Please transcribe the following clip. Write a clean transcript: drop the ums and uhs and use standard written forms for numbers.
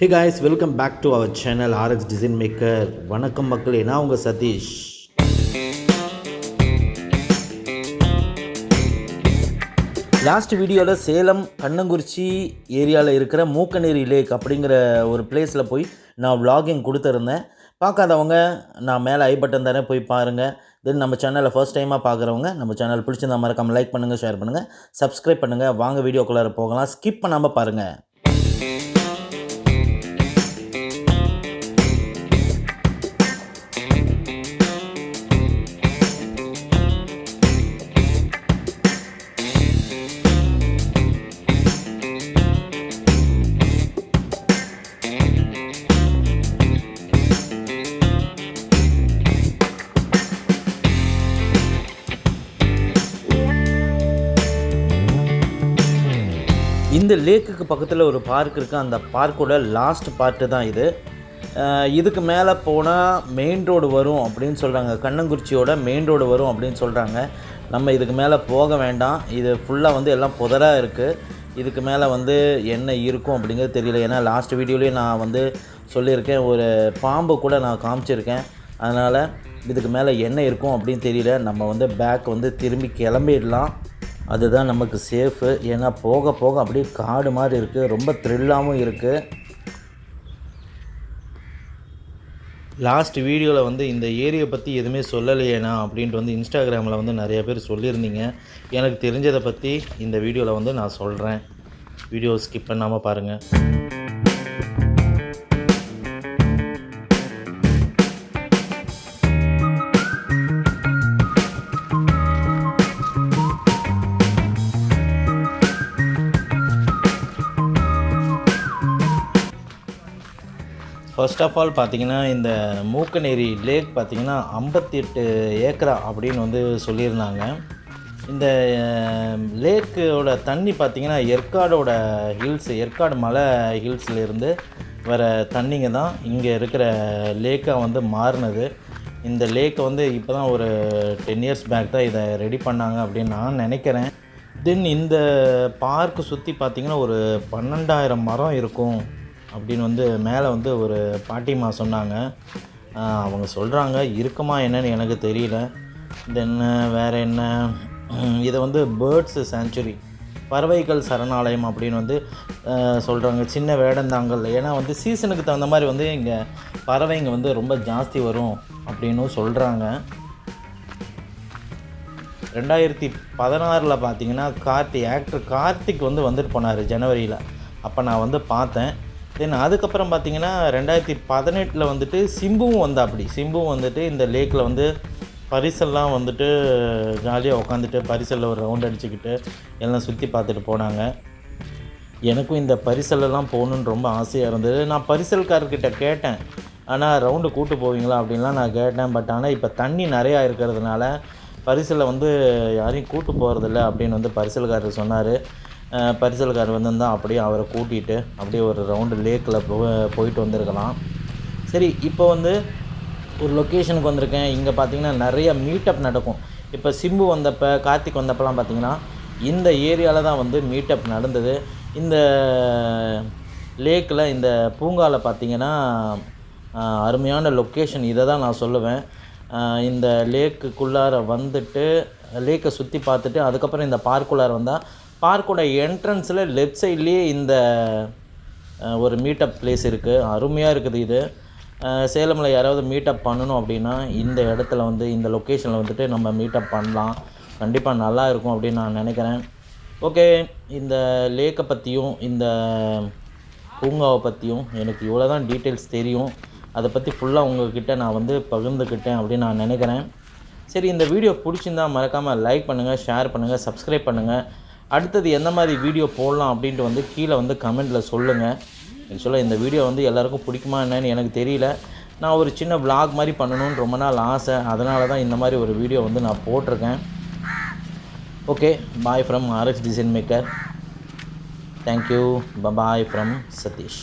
Hey guys, welcome back to our channel RX Design Maker. வணக்கம் மக்களே, நான் உங்கள் சதீஷ். லாஸ்ட் வீடியோவில் சேலம் கண்ணங்குறிச்சி ஏரியாவில் இருக்கிற மூக்கநேரி லேக் அப்படிங்கிற ஒரு பிளேஸில் போய் நான் vlogging கொடுத்துருந்தேன். பார்க்காதவங்க நான் மேலே ஐ பட்டன் தானே போய் பாருங்கள். தென் நம்ம சேனலை ஃபர்ஸ்ட் டைமாக பார்க்குறவங்க நம்ம சேனல் பிடிச்சிருந்தா மறக்காமல் லைக் பண்ணுங்கள், ஷேர் பண்ணுங்கள், சப்ஸ்கிரைப் பண்ணுங்கள். வாங்க வீடியோக்குள்ளார போகலாம், ஸ்கிப் பண்ணாமல் பாருங்கள். இந்த லேக்குக்கு பக்கத்தில் ஒரு பார்க் இருக்குது. அந்த பார்க்கோட லாஸ்ட் பார்ட்டு தான் இது. இதுக்கு மேலே போனால் மெயின் ரோடு வரும் அப்படின்னு சொல்கிறாங்க. கண்ணங்குறிச்சியோட மெயின் ரோடு வரும் அப்படின்னு சொல்கிறாங்க. நம்ம இதுக்கு மேலே போக வேண்டாம். இது ஃபுல்லாக வந்து எல்லாம் புதராக இருக்குது. இதுக்கு மேலே வந்து என்ன இருக்கும் அப்படிங்கிறது தெரியல. ஏன்னா லாஸ்ட் வீடியோலேயே நான் வந்து சொல்லியிருக்கேன், ஒரு பாம்பு கூட நான் காமிச்சிருக்கேன். அதனால் இதுக்கு மேலே என்ன இருக்கும் அப்படின்னு தெரியல. நம்ம வந்து பேக் வந்து திரும்பி கிளம்பிடலாம், அதுதான் நமக்கு சேஃபு. ஏன்னா போக போக அப்படியே காடு மாதிரி இருக்குது, ரொம்ப த்ரில்லாகவும் இருக்குது. லாஸ்ட் வீடியோவில் வந்து இந்த ஏரியை பற்றி எதுவுமே சொல்லலையேண்ணா அப்படின்ட்டு வந்து இன்ஸ்டாகிராமில் வந்து நிறைய பேர் சொல்லியிருந்தீங்க. எனக்கு தெரிஞ்சதை பற்றி இந்த வீடியோவில் வந்து நான் சொல்கிறேன். வீடியோ ஸ்கிப் பண்ணாமல் பாருங்கள். ஃபர்ஸ்ட் ஆஃப் ஆல் பார்த்திங்கன்னா, இந்த மூக்கநேரி லேக் பார்த்திங்கன்னா 58 ஏக்கரா அப்படின்னு வந்து சொல்லியிருந்தாங்க. இந்த லேக்கோட தண்ணி பார்த்திங்கன்னா ஏற்காடோட ஹில்ஸ், ஏற்காடு மலை ஹில்ஸ்லேருந்து வர தண்ணிங்க தான் இங்கே இருக்கிற லேக்காக வந்து மாறினது. இந்த லேக்கை வந்து இப்போ தான் ஒரு 10 இயர்ஸ் பேக் தான் இதை ரெடி பண்ணாங்க அப்படின்னு நான் நினைக்கிறேன். தென் இந்த பார்க்கு சுற்றி பார்த்திங்கன்னா ஒரு 12,000 மரம் இருக்கும் அப்படின்னு வந்து மேலே வந்து ஒரு பாட்டிமா சொன்னாங்க. அவங்க சொல்கிறாங்க, இருக்குமா என்னன்னு எனக்கு தெரியல. தென் வேறு என்ன, இதை வந்து பேர்ட்ஸு சேஞ்சுரி, பறவைகள் சரணாலயம் அப்படின்னு வந்து சொல்கிறாங்க. சின்ன வேடந்தாங்கல், ஏன்னா வந்து சீசனுக்கு தகுந்த மாதிரி வந்து இங்கே பறவைங்க வந்து ரொம்ப ஜாஸ்தி வரும் அப்படின்னு சொல்கிறாங்க. 2016 பார்த்திங்கன்னா ஆக்டர் கார்த்திக் வந்து வந்துட்டு போனார் ஜனவரியில். அப்போ நான் வந்து பார்த்தேன். தென் அதுக்கப்புறம் பார்த்திங்கன்னா 2018 வந்துட்டு சிம்புவும் வந்துட்டு இந்த லேக்கில் வந்து பரிசல்லாம் வந்துட்டு ஜாலியாக உட்காந்துட்டு பரிசலில் ஒரு ரவுண்ட் அடிச்சுக்கிட்டு எல்லாம் சுற்றி பார்த்துட்டு போனாங்க. எனக்கும் இந்த பரிசலெல்லாம் போகணுன்னு ரொம்ப ஆசையாக இருந்தது. நான் பரிசல்காரர்கிட்ட கேட்டேன், ஆனால் ரவுண்டு கூட்டு போவீங்களா அப்படின்லாம் நான் கேட்டேன். பட் ஆனால் இப்போ தண்ணி நிறையா இருக்கிறதுனால பரிசலில் வந்து யாரையும் கூட்டு போகிறதில்ல அப்படின்னு வந்து பரிசல்காரர் சொன்னார். பரிசல்கார் வந்திருந்தால் அப்படியே அவரை கூட்டிகிட்டு அப்படியே ஒரு ரவுண்டு லேக்கில் போயிட்டு வந்திருக்கலாம். சரி, இப்போ வந்து ஒரு லொக்கேஷனுக்கு வந்திருக்கேன். இங்கே பார்த்திங்கன்னா நிறைய மீட்டப் நடக்கும். இப்போ சிம்பு வந்தப்போ, கார்த்திக் வந்தப்போலாம் பார்த்திங்கன்னா இந்த ஏரியாவில் தான் வந்து மீட்டப் நடந்தது. இந்த லேக்கில், இந்த பூங்காவில் பார்த்திங்கன்னா அருமையான லொக்கேஷன். இதை தான் நான் சொல்லுவேன். இந்த லேக்குக்குள்ளார வந்துட்டு லேக்கை சுற்றி பார்த்துட்டு அதுக்கப்புறம் இந்த பார்க்குள்ளார வந்தால் பார்க்கோட என்ட்ரன்ஸில் லெஃப்ட் சைட்லேயே இந்த ஒரு மீட்டப் பிளேஸ் இருக்குது. அருமையாக இருக்குது இது. சேலமில் யாராவது மீட்டப் பண்ணணும் அப்படின்னா இந்த இடத்துல வந்து இந்த லொக்கேஷனில் வந்துட்டு நம்ம மீட்டப் பண்ணலாம். கண்டிப்பாக நல்லா இருக்கும் அப்படின்னு நான் நினைக்கிறேன். ஓகே, இந்த லேக்கை பற்றியும் இந்த பூங்காவை பற்றியும் எனக்கு இவ்வளோ தான் டீட்டெயில்ஸ் தெரியும். அதை பற்றி ஃபுல்லாக உங்கள்கிட்ட நான் வந்து பகிர்ந்துக்கிட்டேன் அப்படின்னு நான் நினைக்கிறேன். சரி, இந்த வீடியோ பிடிச்சிருந்தால் மறக்காமல் லைக் பண்ணுங்கள், ஷேர் பண்ணுங்கள், சப்ஸ்கிரைப் பண்ணுங்கள். அடுத்தது எந்த மாதிரி வீடியோ போடலாம் அப்படின்ட்டு வந்து கீழே வந்து கமெண்ட்டில் சொல்லுங்கள். ஆக்சுவலாக இந்த வீடியோ வந்து எல்லாேருக்கும் பிடிக்குமா என்னன்னு எனக்கு தெரியல. நான் ஒரு சின்ன vlog மாதிரி பண்ணணும்னு ரொம்ப நாள் ஆசை. அதனால தான் இந்த மாதிரி ஒரு வீடியோ வந்து நான் போட்டிருக்கேன். Okay, bye from RX Design Maker. Thank you, bye from Satish.